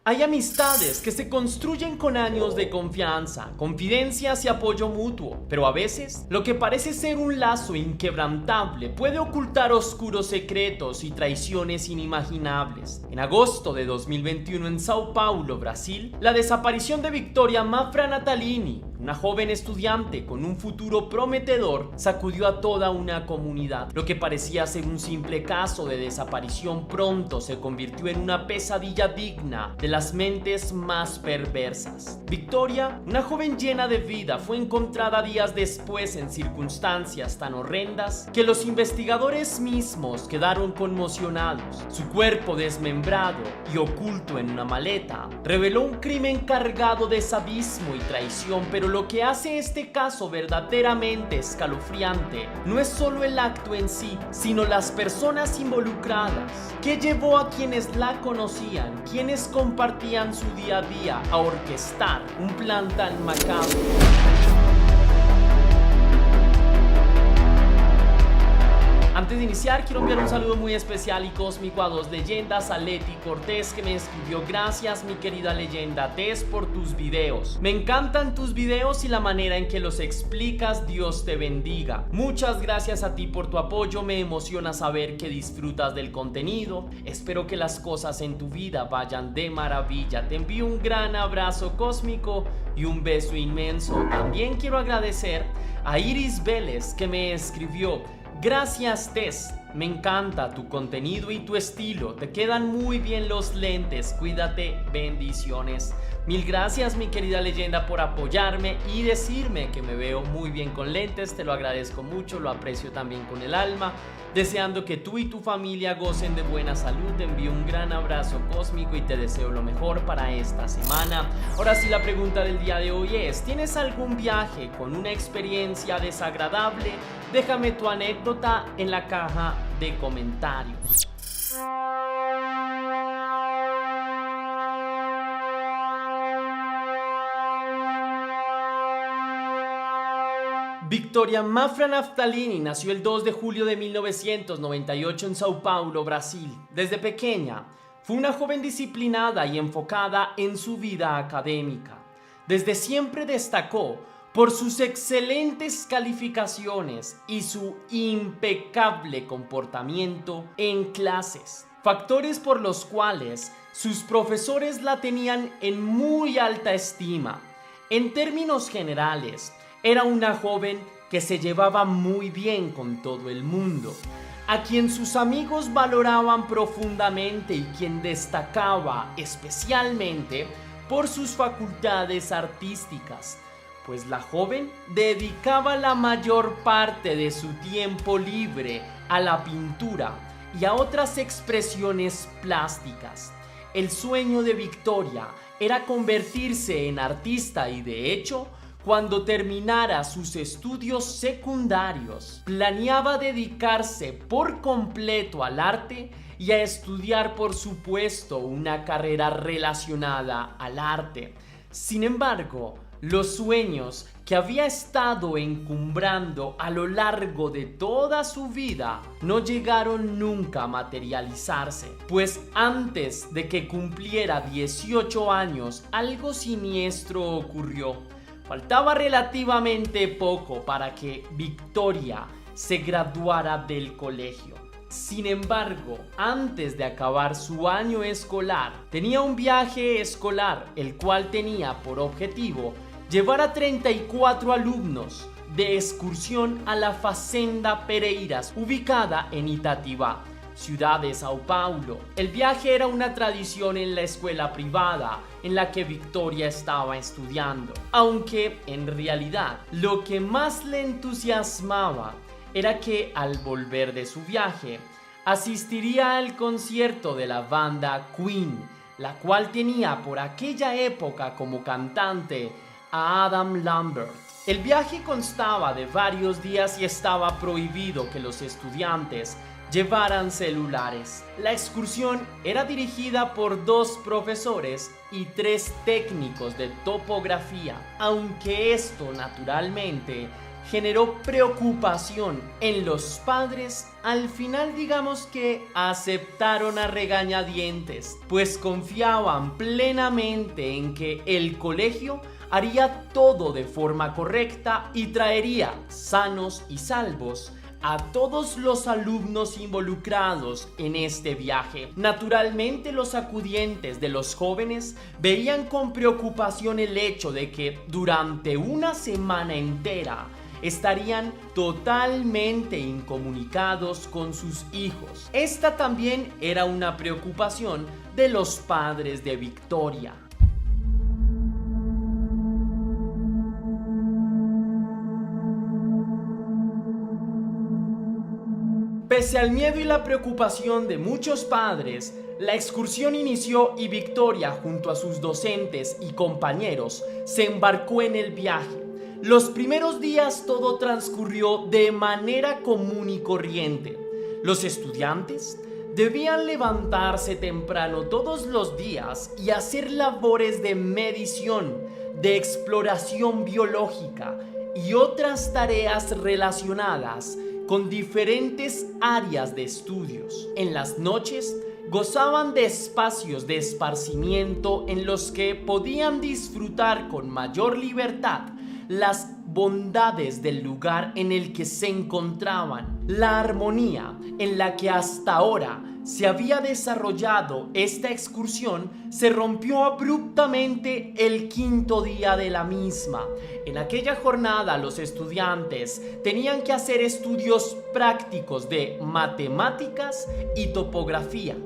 Hay amistades que se construyen con años de confianza, confidencias y apoyo mutuo, pero a veces lo que parece ser un lazo inquebrantable puede ocultar oscuros secretos y traiciones inimaginables. En agosto de 2021 en Sao Paulo, Brasil, la desaparición de Victoria Mafra Natalini, una joven estudiante con un futuro prometedor, sacudió a toda una comunidad. Lo que parecía ser un simple caso de desaparición pronto se convirtió en una pesadilla digna de las mentes más perversas. Victoria, una joven llena de vida, fue encontrada días después en circunstancias tan horrendas que los investigadores mismos quedaron conmocionados. Su cuerpo desmembrado y oculto en una maleta reveló un crimen cargado de sadismo y traición, pero lo que hace este caso verdaderamente escalofriante no es solo el acto en sí, sino las personas involucradas. ¿Qué llevó a quienes la conocían, quienes compartían su día a día, a orquestar un plan tan macabro? Antes de iniciar, quiero enviar un saludo muy especial y cósmico a dos leyendas, a Leti Cortés, que me escribió: gracias mi querida leyenda Tess por tus videos. Me encantan tus videos y la manera en que los explicas. Dios te bendiga. Muchas gracias a ti por tu apoyo, me emociona saber que disfrutas del contenido. Espero que las cosas en tu vida vayan de maravilla. Te envío un gran abrazo cósmico y un beso inmenso. También quiero agradecer a Iris Vélez, que me escribió: gracias Tess, me encanta tu contenido y tu estilo, te quedan muy bien los lentes, cuídate, bendiciones. Mil gracias mi querida leyenda por apoyarme y decirme que me veo muy bien con lentes, te lo agradezco mucho, lo aprecio también con el alma. Deseando que tú y tu familia gocen de buena salud, te envío un gran abrazo cósmico y te deseo lo mejor para esta semana. Ahora sí, la pregunta del día de hoy es: ¿tienes algún viaje con una experiencia desagradable? Déjame tu anécdota en la caja de comentarios. Victoria Mafra Natalini nació el 2 de julio de 1998 en Sao Paulo, Brasil. Desde pequeña, fue una joven disciplinada y enfocada en su vida académica. Desde siempre destacó por sus excelentes calificaciones y su impecable comportamiento en clases, factores por los cuales sus profesores la tenían en muy alta estima. En términos generales, era una joven que se llevaba muy bien con todo el mundo, a quien sus amigos valoraban profundamente y quien destacaba especialmente por sus facultades artísticas, pues la joven dedicaba la mayor parte de su tiempo libre a la pintura y a otras expresiones plásticas. El sueño de Victoria era convertirse en artista y, de hecho, cuando terminara sus estudios secundarios, planeaba dedicarse por completo al arte y a estudiar, por supuesto, una carrera relacionada al arte. Sin embargo, los sueños que había estado encumbrando a lo largo de toda su vida no llegaron nunca a materializarse, pues antes de que cumpliera 18 años, algo siniestro ocurrió. Faltaba relativamente poco para que Victoria se graduara del colegio. Sin embargo, antes de acabar su año escolar, tenía un viaje escolar, el cual tenía por objetivo llevar a 34 alumnos de excursión a la Fazenda Pereiras, ubicada en Itatiba, ciudad de Sao Paulo. El viaje era una tradición en la escuela privada en la que Victoria estaba estudiando, aunque en realidad lo que más le entusiasmaba era que al volver de su viaje asistiría al concierto de la banda Queen, la cual tenía por aquella época como cantante a Adam Lambert. El viaje constaba de varios días y estaba prohibido que los estudiantes llevaran celulares. La excursión era dirigida por 2 profesores y 3 técnicos de topografía, aunque esto naturalmente generó preocupación en los padres. Al final digamos que aceptaron a regañadientes, pues confiaban plenamente en que el colegio haría todo de forma correcta y traería sanos y salvos a todos los alumnos involucrados en este viaje. Naturalmente, los acudientes de los jóvenes veían con preocupación el hecho de que durante una semana entera estarían totalmente incomunicados con sus hijos. Esta también era una preocupación de los padres de Victoria. Pese al miedo y la preocupación de muchos padres, la excursión inició y Victoria, junto a sus docentes y compañeros, se embarcó en el viaje. Los primeros días todo transcurrió de manera común y corriente. Los estudiantes debían levantarse temprano todos los días y hacer labores de medición, de exploración biológica y otras tareas relacionadas con diferentes áreas de estudios. En las noches gozaban de espacios de esparcimiento en los que podían disfrutar con mayor libertad las bondades del lugar en el que se encontraban. La armonía en la que hasta ahora se había desarrollado esta excursión se rompió abruptamente el quinto día de la misma. En aquella jornada los estudiantes tenían que hacer estudios prácticos de matemáticas y topografía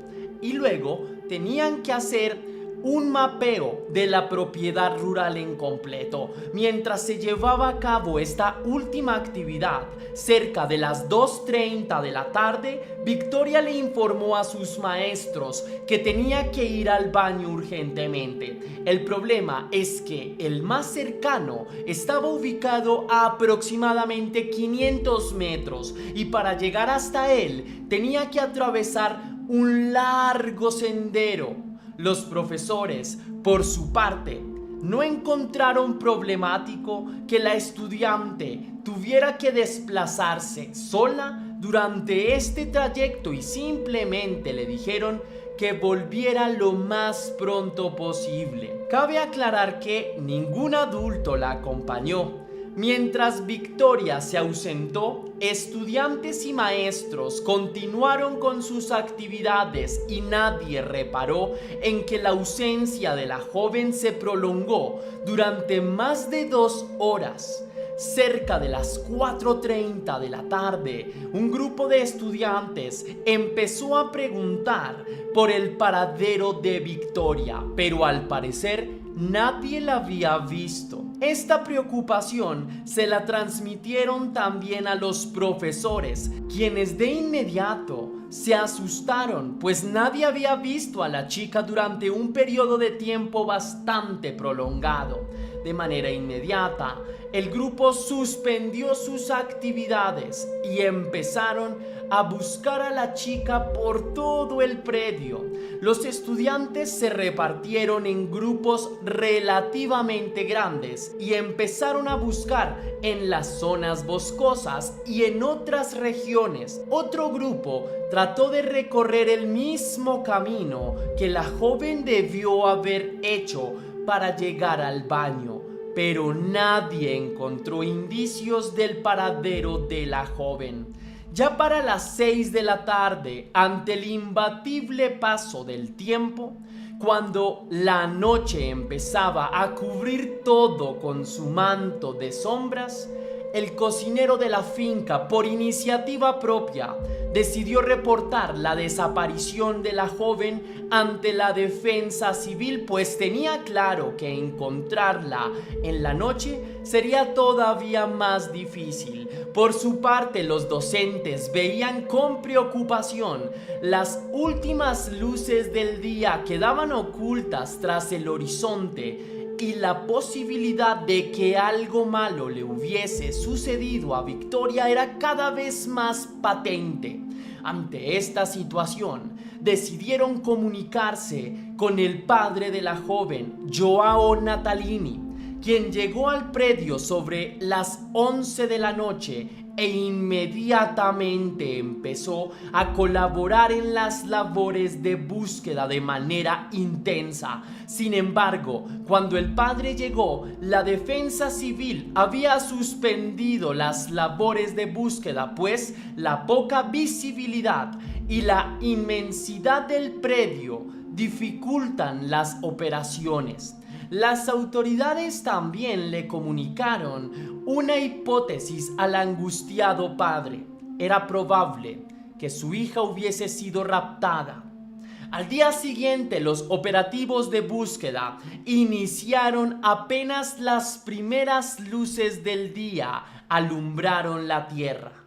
y luego tenían que hacer un mapeo de la propiedad rural en completo. Mientras se llevaba a cabo esta última actividad, cerca de las 2:30 de la tarde, Victoria le informó a sus maestros que tenía que ir al baño urgentemente. El problema es que el más cercano estaba ubicado a aproximadamente 500 metros y para llegar hasta él tenía que atravesar un largo sendero. Los profesores, por su parte, no encontraron problemático que la estudiante tuviera que desplazarse sola durante este trayecto y simplemente le dijeron que volviera lo más pronto posible. Cabe aclarar que ningún adulto la acompañó. Mientras Victoria se ausentó, estudiantes y maestros continuaron con sus actividades y nadie reparó en que la ausencia de la joven se prolongó durante más de 2 horas. Cerca de las 4:30 de la tarde, un grupo de estudiantes empezó a preguntar por el paradero de Victoria, pero al parecer nadie la había visto. Esta preocupación se la transmitieron también a los profesores, quienes de inmediato se asustaron, pues nadie había visto a la chica durante un periodo de tiempo bastante prolongado. De manera inmediata, el grupo suspendió sus actividades y empezaron a buscar a la chica por todo el predio. Los estudiantes se repartieron en grupos relativamente grandes y empezaron a buscar en las zonas boscosas y en otras regiones. Otro grupo trató de recorrer el mismo camino que la joven debió haber hecho para llegar al baño, pero nadie encontró indicios del paradero de la joven. Ya para las 6 de la tarde, ante el imbatible paso del tiempo, cuando la noche empezaba a cubrir todo con su manto de sombras, el cocinero de la finca, por iniciativa propia, decidió reportar la desaparición de la joven ante la defensa civil, pues tenía claro que encontrarla en la noche sería todavía más difícil. Por su parte, los docentes veían con preocupación las últimas luces del día quedaban ocultas tras el horizonte y la posibilidad de que algo malo le hubiese sucedido a Victoria era cada vez más patente. Ante esta situación, decidieron comunicarse con el padre de la joven, Joao Natalini, quien llegó al predio sobre las 11 de la noche e inmediatamente empezó a colaborar en las labores de búsqueda de manera intensa. Sin embargo, cuando el padre llegó, la defensa civil había suspendido las labores de búsqueda, pues la poca visibilidad y la inmensidad del predio dificultan las operaciones. Las autoridades también le comunicaron una hipótesis al angustiado padre. Era probable que su hija hubiese sido raptada. Al día siguiente, los operativos de búsqueda iniciaron apenas las primeras luces del día alumbraron la tierra.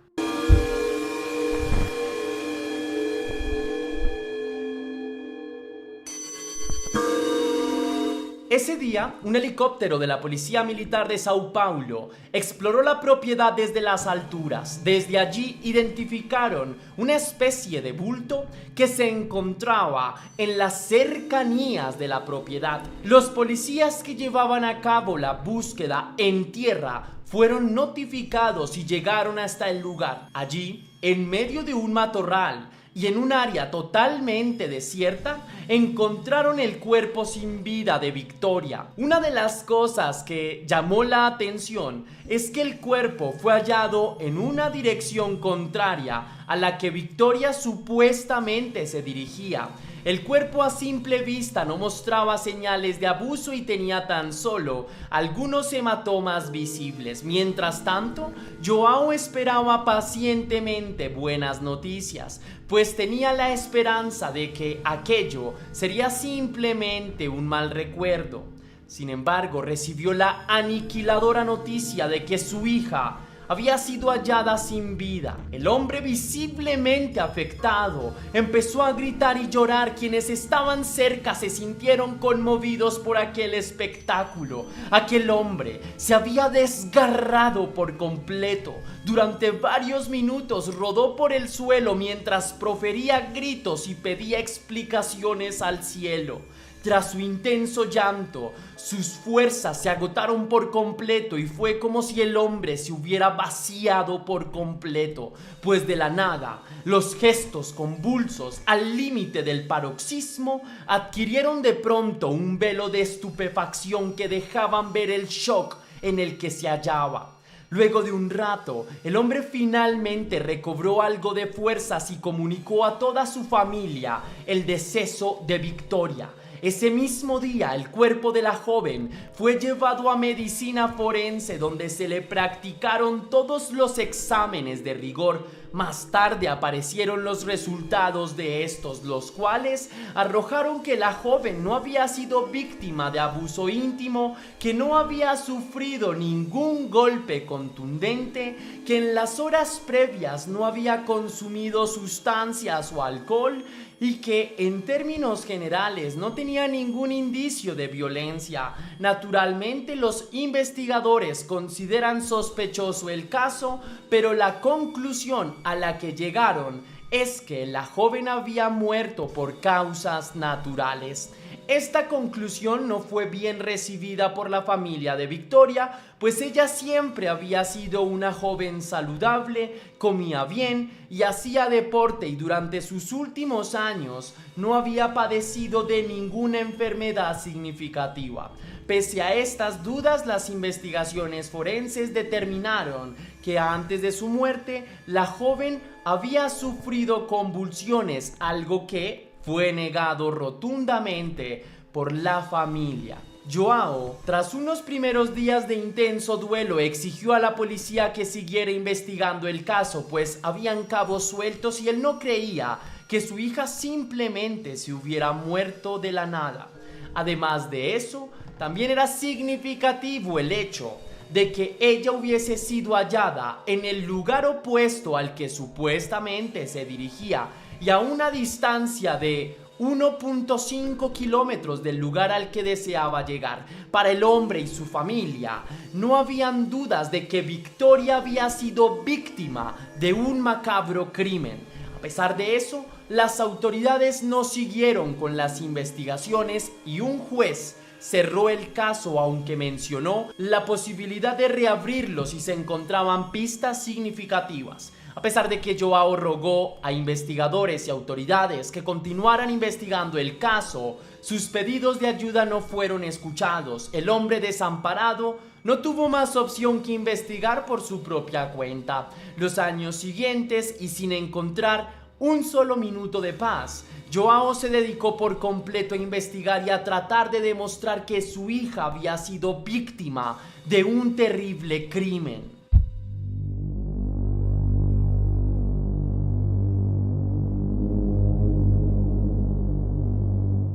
Ese día, un helicóptero de la Policía Militar de Sao Paulo exploró la propiedad desde las alturas. Desde allí identificaron una especie de bulto que se encontraba en las cercanías de la propiedad. Los policías que llevaban a cabo la búsqueda en tierra fueron notificados y llegaron hasta el lugar. Allí, en medio de un matorral y en un área totalmente desierta, encontraron el cuerpo sin vida de Victoria. Una de las cosas que llamó la atención es que el cuerpo fue hallado en una dirección contraria a la que Victoria supuestamente se dirigía. El cuerpo a simple vista no mostraba señales de abuso y tenía tan solo algunos hematomas visibles. Mientras tanto, João esperaba pacientemente buenas noticias, pues tenía la esperanza de que aquello sería simplemente un mal recuerdo. Sin embargo, recibió la aniquiladora noticia de que su hija había sido hallada sin vida. El hombre, visiblemente afectado, empezó a gritar y llorar. Quienes estaban cerca se sintieron conmovidos por aquel espectáculo. Aquel hombre se había desgarrado por completo. Durante varios minutos rodó por el suelo mientras profería gritos y pedía explicaciones al cielo. Tras su intenso llanto, sus fuerzas se agotaron por completo y fue como si el hombre se hubiera vaciado por completo, pues de la nada, los gestos convulsos al límite del paroxismo adquirieron de pronto un velo de estupefacción que dejaban ver el shock en el que se hallaba. Luego de un rato, el hombre finalmente recobró algo de fuerzas y comunicó a toda su familia el deceso de Victoria. Ese mismo día, el cuerpo de la joven fue llevado a medicina forense, donde se le practicaron todos los exámenes de rigor. Más tarde aparecieron los resultados de estos, los cuales arrojaron que la joven no había sido víctima de abuso íntimo, que no había sufrido ningún golpe contundente, que en las horas previas no había consumido sustancias o alcohol y que en términos generales no tenía ningún indicio de violencia. Naturalmente, los investigadores consideran sospechoso el caso, pero la conclusión a la que llegaron es que la joven había muerto por causas naturales. Esta conclusión no fue bien recibida por la familia de Victoria, pues ella siempre había sido una joven saludable, comía bien y hacía deporte, y durante sus últimos años no había padecido de ninguna enfermedad significativa. Pese a estas dudas, las investigaciones forenses determinaron que antes de su muerte, la joven había sufrido convulsiones, algo que fue negado rotundamente por la familia. João, tras unos primeros días de intenso duelo, exigió a la policía que siguiera investigando el caso, pues habían cabos sueltos y él no creía que su hija simplemente se hubiera muerto de la nada. Además de eso, también era significativo el hecho de que ella hubiese sido hallada en el lugar opuesto al que supuestamente se dirigía y a una distancia de 1.5 kilómetros del lugar al que deseaba llegar. Para el hombre y su familia, no habían dudas de que Victoria había sido víctima de un macabro crimen. A pesar de eso, las autoridades no siguieron con las investigaciones y un juez cerró el caso, aunque mencionó la posibilidad de reabrirlo si se encontraban pistas significativas. A pesar de que João rogó a investigadores y autoridades que continuaran investigando el caso, sus pedidos de ayuda no fueron escuchados. El hombre desamparado no tuvo más opción que investigar por su propia cuenta. Los años siguientes, y sin encontrar un solo minuto de paz, João se dedicó por completo a investigar y a tratar de demostrar que su hija había sido víctima de un terrible crimen.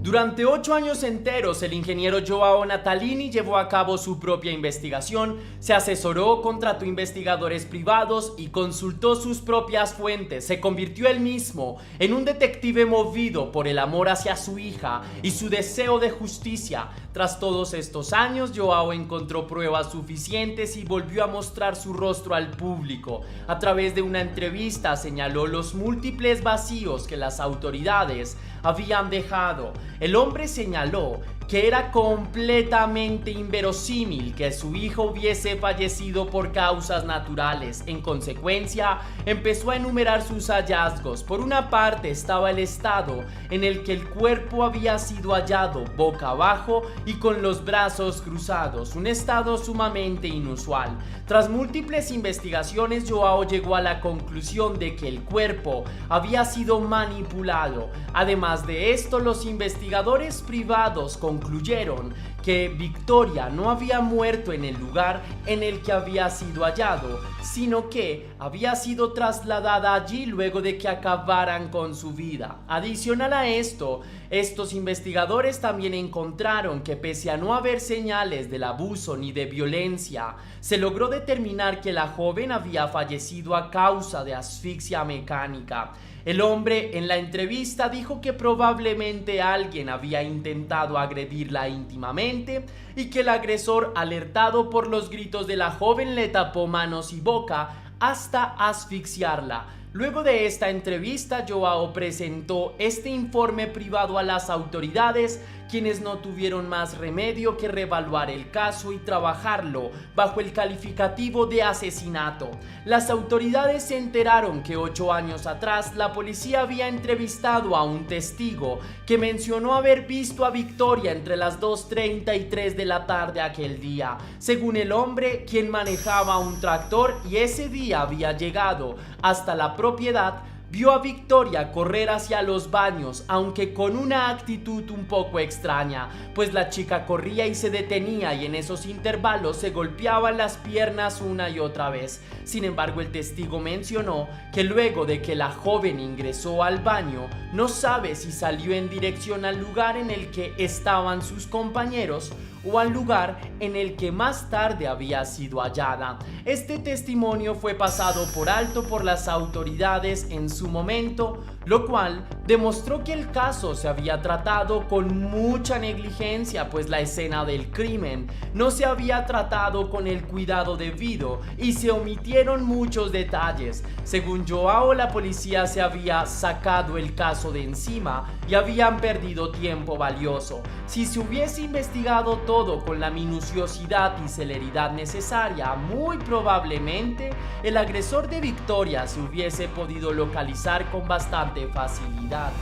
Durante 8 años enteros, el ingeniero João Natalini llevó a cabo su propia investigación, se asesoró, contrató investigadores privados y consultó sus propias fuentes. Se convirtió él mismo en un detective movido por el amor hacia su hija y su deseo de justicia. Tras todos estos años, João encontró pruebas suficientes y volvió a mostrar su rostro al público. A través de una entrevista señaló los múltiples vacíos que las autoridades habían dejado. El hombre señaló que era completamente inverosímil que su hijo hubiese fallecido por causas naturales. En consecuencia, empezó a enumerar sus hallazgos. Por una parte estaba el estado en el que el cuerpo había sido hallado boca abajo y con los brazos cruzados, un estado sumamente inusual. Tras múltiples investigaciones, João llegó a la conclusión de que el cuerpo había sido manipulado. Además de esto, los investigadores privados concluyeron que Victoria no había muerto en el lugar en el que había sido hallado, sino que había sido trasladada allí luego de que acabaran con su vida. Adicional a esto, estos investigadores también encontraron que pese a no haber señales del abuso ni de violencia, se logró determinar que la joven había fallecido a causa de asfixia mecánica. El hombre en la entrevista dijo que probablemente alguien había intentado agredirla íntimamente y que el agresor, alertado por los gritos de la joven, le tapó manos y boca hasta asfixiarla. Luego de esta entrevista, João presentó este informe privado a las autoridades, quienes no tuvieron más remedio que reevaluar el caso y trabajarlo bajo el calificativo de asesinato. Las autoridades se enteraron que 8 años atrás la policía había entrevistado a un testigo que mencionó haber visto a Victoria entre las 2:30 y 3 de la tarde aquel día. Según el hombre, quien manejaba un tractor y ese día había llegado hasta la propiedad, vio a Victoria correr hacia los baños, aunque con una actitud un poco extraña, pues la chica corría y se detenía y en esos intervalos se golpeaban las piernas una y otra vez. Sin embargo, el testigo mencionó que luego de que la joven ingresó al baño, no sabe si salió en dirección al lugar en el que estaban sus compañeros o al lugar en el que más tarde había sido hallada. Este testimonio fue pasado por alto por las autoridades en su momento, lo cual demostró que el caso se había tratado con mucha negligencia, pues la escena del crimen no se había tratado con el cuidado debido y se omitieron muchos detalles. Según João, la policía se había sacado el caso de encima y habían perdido tiempo valioso. Si se hubiese investigado todo con la minuciosidad y celeridad necesaria, muy probablemente el agresor de Victoria se hubiese podido localizar con bastante facilidad.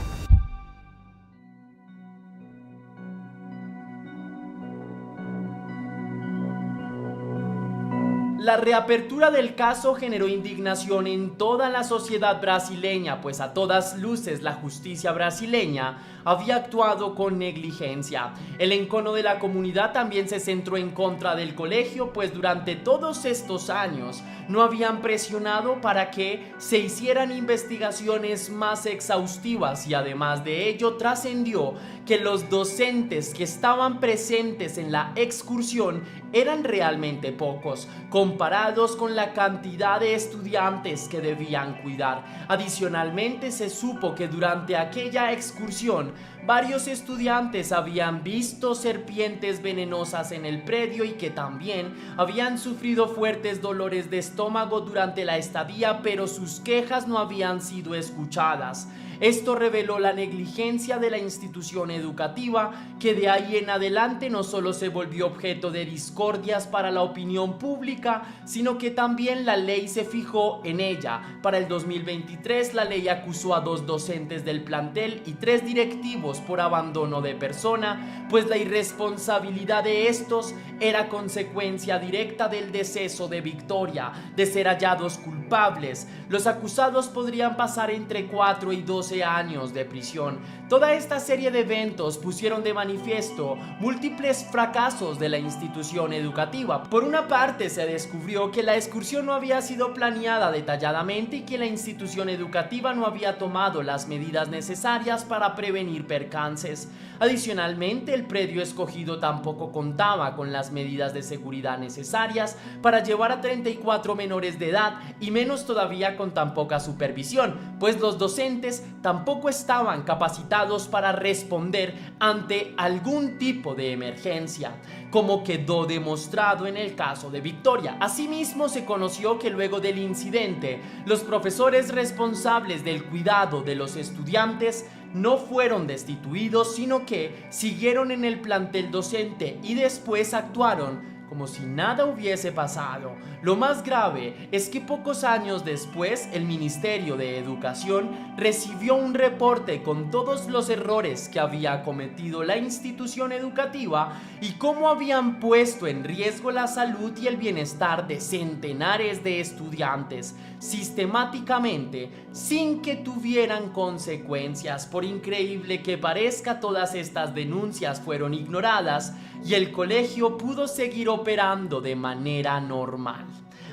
La reapertura del caso generó indignación en toda la sociedad brasileña, pues a todas luces la justicia brasileña había actuado con negligencia. El encono de la comunidad también se centró en contra del colegio, pues durante todos estos años no habían presionado para que se hicieran investigaciones más exhaustivas, y además de ello trascendió que los docentes que estaban presentes en la excursión eran realmente pocos, comparados con la cantidad de estudiantes que debían cuidar. Adicionalmente, se supo que durante aquella excursión varios estudiantes habían visto serpientes venenosas en el predio y que también habían sufrido fuertes dolores de estómago durante la estadía, pero sus quejas no habían sido escuchadas. Esto reveló la negligencia de la institución educativa, que de ahí en adelante no solo se volvió objeto de discordias para la opinión pública, sino que también la ley se fijó en ella. Para el 2023 la ley acusó a 2 docentes del plantel y 3 directivos por abandono de persona, pues la irresponsabilidad de estos era consecuencia directa del deceso de Victoria. De ser hallados culpables, los acusados podrían pasar entre 4 y 12 años de prisión. Toda esta serie de eventos pusieron de manifiesto múltiples fracasos de la institución educativa. Por una parte, se descubrió que la excursión no había sido planeada detalladamente y que la institución educativa no había tomado las medidas necesarias para prevenir percances. Adicionalmente, el predio escogido tampoco contaba con las medidas de seguridad necesarias para llevar a 34 menores de edad, y menos todavía con tan poca supervisión, pues los docentes tampoco estaban capacitados para responder ante algún tipo de emergencia, como quedó demostrado en el caso de Victoria. Asimismo, se conoció que luego del incidente, los profesores responsables del cuidado de los estudiantes no fueron destituidos, sino que siguieron en el plantel docente y después actuaron como si nada hubiese pasado. Lo más grave es que pocos años después el Ministerio de Educación recibió un reporte con todos los errores que había cometido la institución educativa y cómo habían puesto en riesgo la salud y el bienestar de centenares de estudiantes sistemáticamente, sin que tuvieran consecuencias. Por increíble que parezca, todas estas denuncias fueron ignoradas y el colegio pudo seguir operando de manera normal.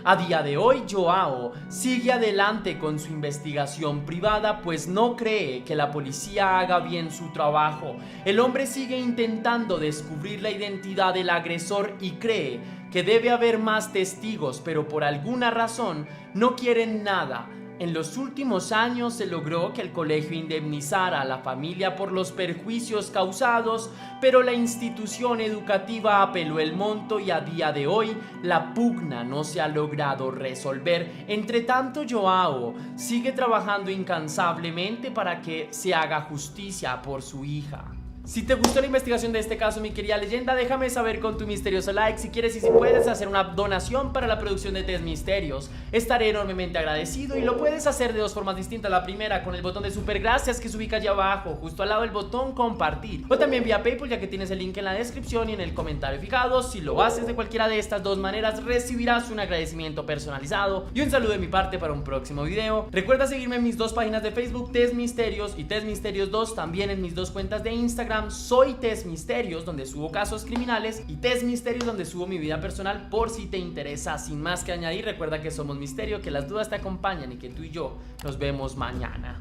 A día de hoy, Joao sigue adelante con su investigación privada, pues no cree que la policía haga bien su trabajo. El hombre sigue intentando descubrir la identidad del agresor y cree que debe haber más testigos, pero por alguna razón no quieren nada. En los últimos años se logró que el colegio indemnizara a la familia por los perjuicios causados, pero la institución educativa apeló el monto y a día de hoy la pugna no se ha logrado resolver. Entre tanto, Joao sigue trabajando incansablemente para que se haga justicia por su hija. Si te gustó la investigación de este caso, mi querida leyenda, déjame saber con tu misterioso like. Si quieres y si puedes hacer una donación para la producción de Test Misterios, estaré enormemente agradecido, y lo puedes hacer de 2 formas distintas. La primera, con el botón de super gracias que se ubica allá abajo, justo al lado del botón compartir, o también vía PayPal, ya que tienes el link en la descripción y en el comentario fijado. Si lo haces de cualquiera de estas 2 maneras, recibirás un agradecimiento personalizado y un saludo de mi parte para un próximo video. Recuerda seguirme en mis 2 páginas de Facebook, Test Misterios y Test Misterios 2, también en mis 2 cuentas de Instagram. Soy Test Misterios, donde subo casos criminales, y Test Misterios, donde subo mi vida personal, por si te interesa. Sin más que añadir, recuerda que somos Misterio, que las dudas te acompañan y que tú y yo nos vemos mañana.